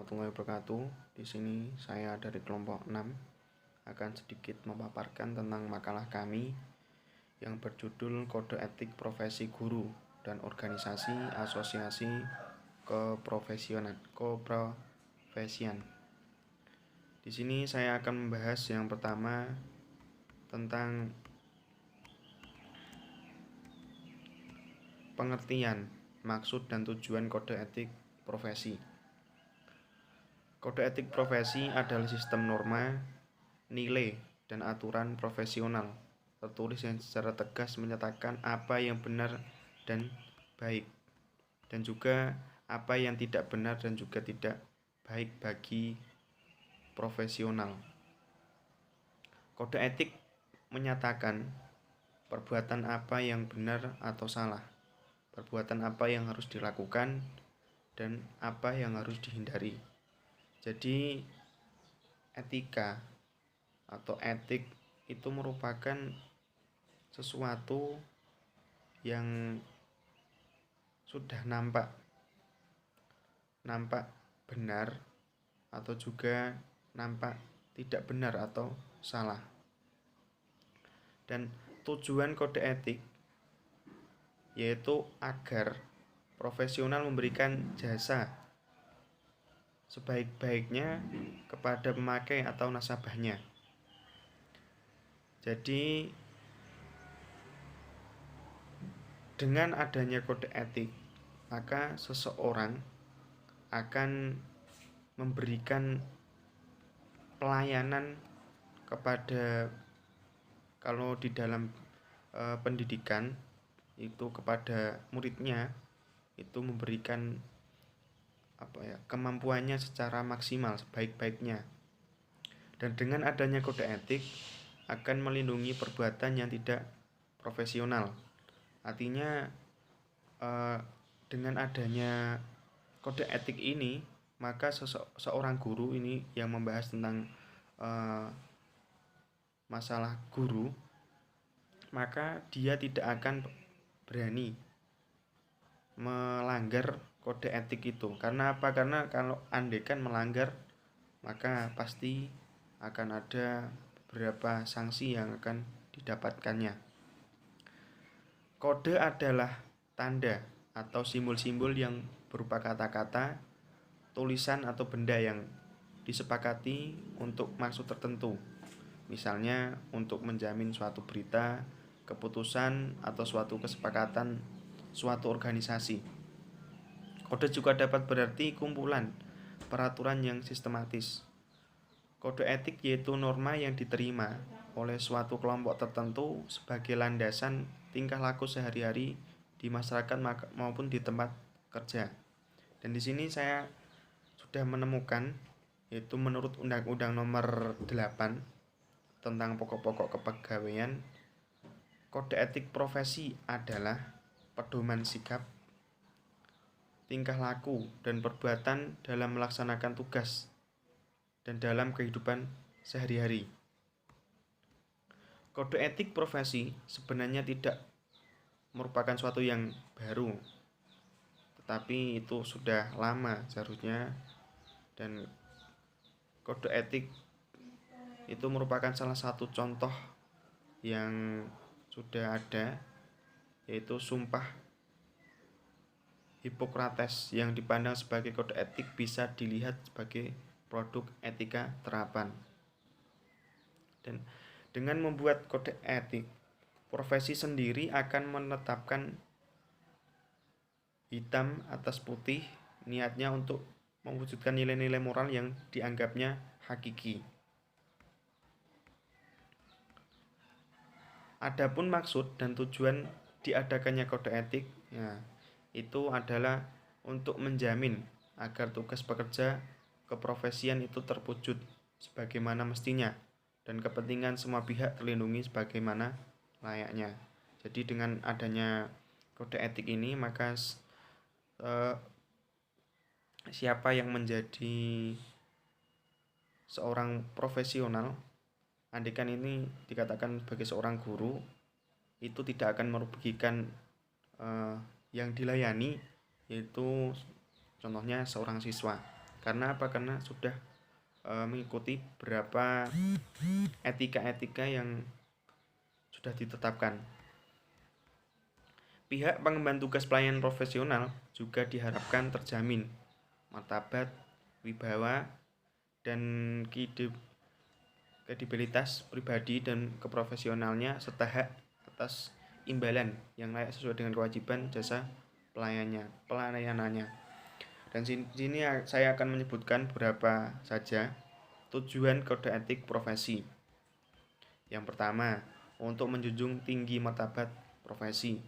warahmatullahi wabarakatuh. Di sini saya dari kelompok 6 akan sedikit memaparkan tentang makalah kami yang berjudul Kode Etik Profesi Guru dan Organisasi Asosiasi Keprofesian. Di sini saya akan membahas yang pertama tentang pengertian, maksud dan tujuan kode etik profesi. Kode etik profesi adalah sistem norma, nilai, dan aturan profesional tertulis yang secara tegas menyatakan apa yang benar dan baik, dan juga apa yang tidak benar dan juga tidak baik bagi profesional. Kode etik menyatakan perbuatan apa yang benar atau salah, perbuatan apa yang harus dilakukan, dan apa yang harus dihindari. Jadi etika atau etik itu merupakan sesuatu yang sudah nampak benar atau juga nampak tidak benar atau salah. Dan tujuan kode etik yaitu agar profesional memberikan jasa sebaik-baiknya kepada pemakai atau nasabahnya. Jadi dengan adanya kode etik, maka seseorang akan memberikan pelayanan kepada, kalau di dalam pendidikan itu kepada muridnya, itu memberikan kemampuannya secara maksimal sebaik-baiknya. Dan dengan adanya kode etik akan melindungi perbuatan yang tidak profesional. Artinya dengan adanya kode etik ini, maka seorang guru ini yang membahas tentang masalah guru, maka dia tidak akan berani melanggar kode etik itu. Karena apa? Karena kalau andaikan melanggar, maka pasti akan ada beberapa sanksi yang akan didapatkannya. Kode adalah tanda atau simbol-simbol yang berupa kata-kata, tulisan atau benda yang disepakati untuk maksud tertentu. Misalnya untuk menjamin suatu berita, keputusan, atau suatu kesepakatan suatu organisasi. Kode juga dapat berarti kumpulan peraturan yang sistematis. Kode etik yaitu norma yang diterima oleh suatu kelompok tertentu sebagai landasan tingkah laku sehari-hari di masyarakat maupun di tempat kerja. Dan di sini saya sudah menemukan, yaitu menurut Undang-Undang Nomor 8 tentang pokok-pokok kepegawaian, kode etik profesi adalah pedoman sikap, tingkah laku, dan perbuatan dalam melaksanakan tugas dan dalam kehidupan sehari-hari. Kode etik profesi sebenarnya tidak merupakan suatu yang baru, tetapi itu sudah lama seharusnya. Dan kode etik itu merupakan salah satu contoh yang sudah ada, yaitu Sumpah Hipokrates yang dipandang sebagai kode etik bisa dilihat sebagai produk etika terapan. Dan dengan membuat kode etik, profesi sendiri akan menetapkan hitam atas putih niatnya untuk mewujudkan nilai-nilai moral yang dianggapnya hakiki. Adapun maksud dan tujuan diadakannya kode etik, itu adalah untuk menjamin agar tugas pekerja keprofesian itu terwujud sebagaimana mestinya dan kepentingan semua pihak terlindungi sebagaimana layaknya. Jadi dengan adanya kode etik ini, maka siapa yang menjadi seorang profesional, andaikan ini dikatakan sebagai seorang guru, itu tidak akan merugikan yang dilayani, yaitu contohnya seorang siswa. Karena apa? Karena sudah mengikuti beberapa etika-etika yang sudah ditetapkan. Pihak pengemban tugas pelayanan profesional juga diharapkan terjamin martabat, wibawa, dan kredibilitas pribadi dan keprofesionalnya serta hak atas imbalan yang layak sesuai dengan kewajiban jasa pelayanannya. Dan sini saya akan menyebutkan beberapa saja tujuan kode etik profesi. Yang pertama, untuk menjunjung tinggi martabat profesi.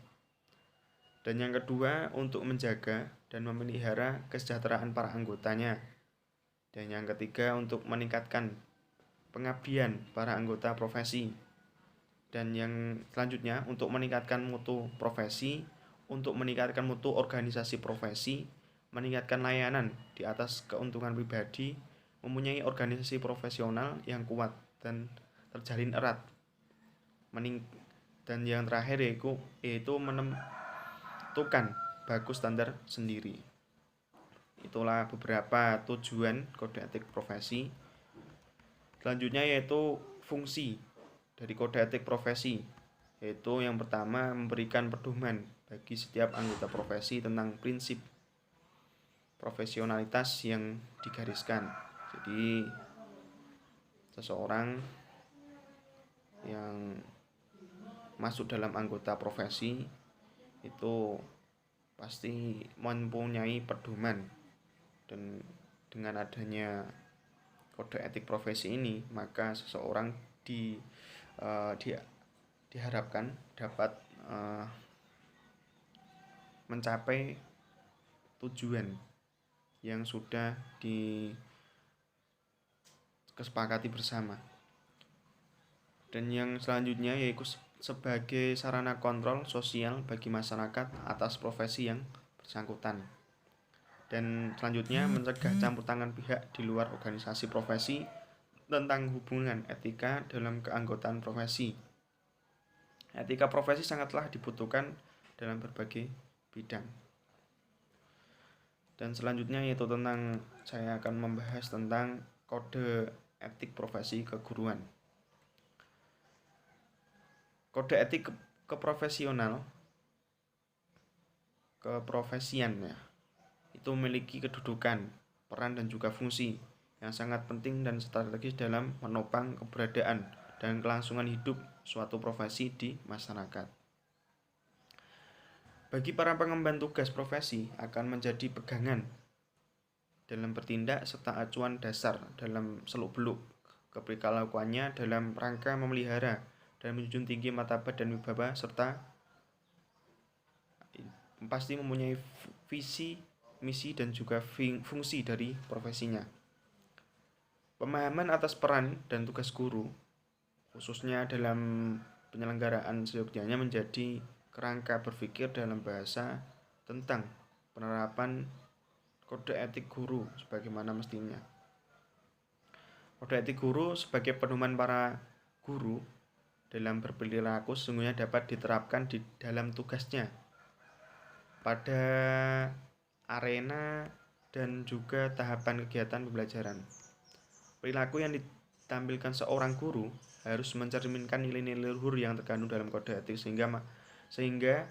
Dan yang kedua, untuk menjaga dan memelihara kesejahteraan para anggotanya. Dan yang ketiga, untuk meningkatkan pengabdian para anggota profesi. Dan yang selanjutnya, untuk meningkatkan mutu profesi, untuk meningkatkan mutu organisasi profesi, meningkatkan layanan di atas keuntungan pribadi, mempunyai organisasi profesional yang kuat dan terjalin erat. Dan yang terakhir yaitu menentukan baku standar sendiri. Itulah beberapa tujuan kode etik profesi. Selanjutnya yaitu fungsi dari kode etik profesi, yaitu yang pertama memberikan pedoman bagi setiap anggota profesi tentang prinsip profesionalitas yang digariskan. Jadi seseorang yang masuk dalam anggota profesi itu pasti mempunyai pedoman, dan dengan adanya kode etik profesi ini maka seseorang diharapkan dapat mencapai tujuan yang sudah disepakati bersama. Dan yang selanjutnya yaitu sebagai sarana kontrol sosial bagi masyarakat atas profesi yang bersangkutan. Dan selanjutnya mencegah campur tangan pihak di luar organisasi profesi tentang hubungan etika dalam keanggotaan profesi. Etika profesi sangatlah dibutuhkan dalam berbagai bidang. Dan selanjutnya yaitu saya akan membahas tentang kode etik profesi keguruan. Kode etik keprofesian ya, itu memiliki kedudukan, peran dan juga fungsi yang sangat penting dan strategis dalam menopang keberadaan dan kelangsungan hidup suatu profesi di masyarakat. Bagi para pengemban tugas profesi akan menjadi pegangan dalam bertindak serta acuan dasar dalam seluk-beluk keberlakuannya dalam rangka memelihara dan menjunjung tinggi martabat dan wibawa serta pasti mempunyai visi, misi dan juga fungsi dari profesinya. Pemahaman atas peran dan tugas guru khususnya dalam penyelenggaraan seyogyanya menjadi kerangka berpikir dalam bahasa tentang penerapan kode etik guru sebagaimana mestinya. Kode etik guru sebagai pedoman para guru dalam berperilaku sesungguhnya dapat diterapkan di dalam tugasnya pada arena dan juga tahapan kegiatan pembelajaran. Perilaku yang ditampilkan seorang guru harus mencerminkan nilai-nilai luhur yang terkandung dalam kode etik sehingga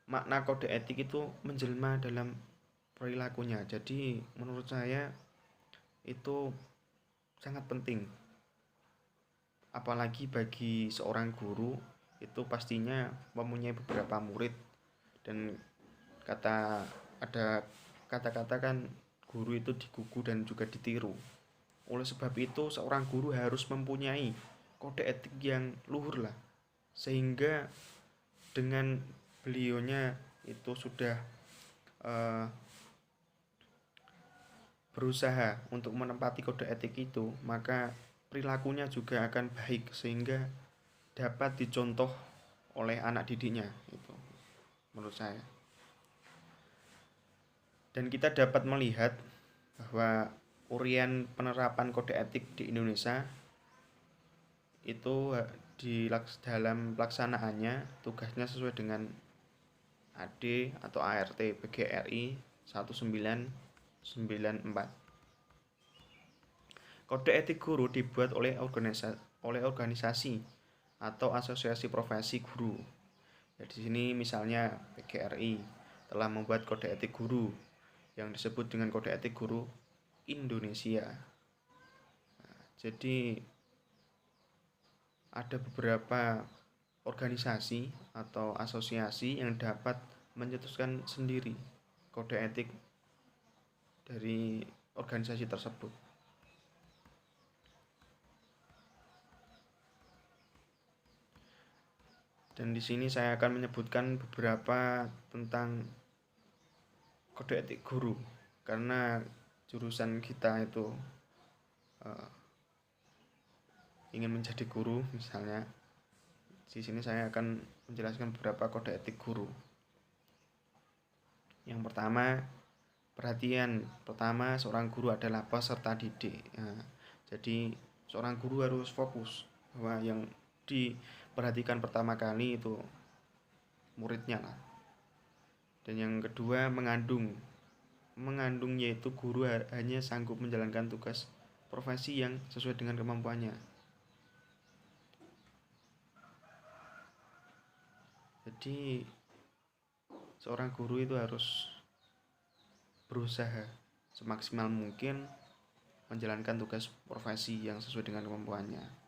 makna kode etik itu menjelma dalam perilakunya. Jadi menurut saya itu sangat penting, apalagi bagi seorang guru itu pastinya mempunyai beberapa murid, dan ada kata-kata kan guru itu digugu dan juga ditiru. Oleh sebab itu seorang guru harus mempunyai kode etik yang luhur lah, sehingga dengan beliaunya itu sudah berusaha untuk menempati kode etik itu, maka perilakunya juga akan baik sehingga dapat dicontoh oleh anak didiknya, itu menurut saya. Dan kita dapat melihat bahwa urian penerapan kode etik di Indonesia itu dalam pelaksanaannya tugasnya sesuai dengan AD atau ART PGRI 1994. Kode etik guru dibuat oleh organisasi atau asosiasi profesi guru. Ya, di sini misalnya PGRI telah membuat kode etik guru yang disebut dengan Kode Etik Guru Indonesia. Jadi ada beberapa organisasi atau asosiasi yang dapat mencetuskan sendiri kode etik dari organisasi tersebut. Dan di sini saya akan menyebutkan beberapa tentang kode etik guru, karena jurusan kita itu ingin menjadi guru misalnya. Di sini saya akan menjelaskan beberapa kode etik guru. Yang pertama, perhatian pertama seorang guru adalah peserta didik. Jadi seorang guru harus fokus bahwa yang diperhatikan pertama kali itu muridnya lah. Dan yang kedua, mengandung yaitu guru hanya sanggup menjalankan tugas profesi yang sesuai dengan kemampuannya. Jadi seorang guru itu harus berusaha semaksimal mungkin menjalankan tugas profesi yang sesuai dengan kemampuannya.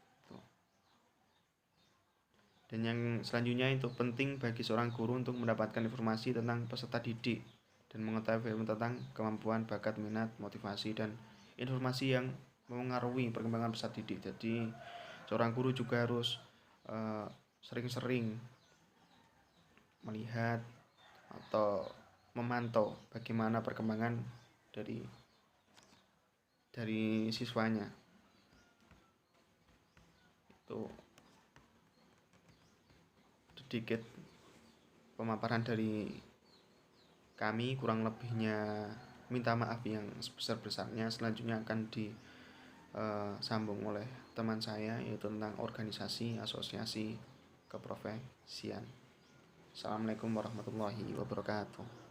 Dan yang selanjutnya, itu penting bagi seorang guru untuk mendapatkan informasi tentang peserta didik dan mengetahui tentang kemampuan, bakat, minat, motivasi, dan informasi yang memengaruhi perkembangan peserta didik. Jadi seorang guru juga harus sering-sering melihat atau memantau bagaimana perkembangan dari siswanya. Itu sedikit pemaparan dari kami, kurang lebihnya minta maaf yang sebesar-besarnya. Selanjutnya akan disambung oleh teman saya, yaitu tentang organisasi asosiasi keprofesian. Assalamualaikum warahmatullahi wabarakatuh.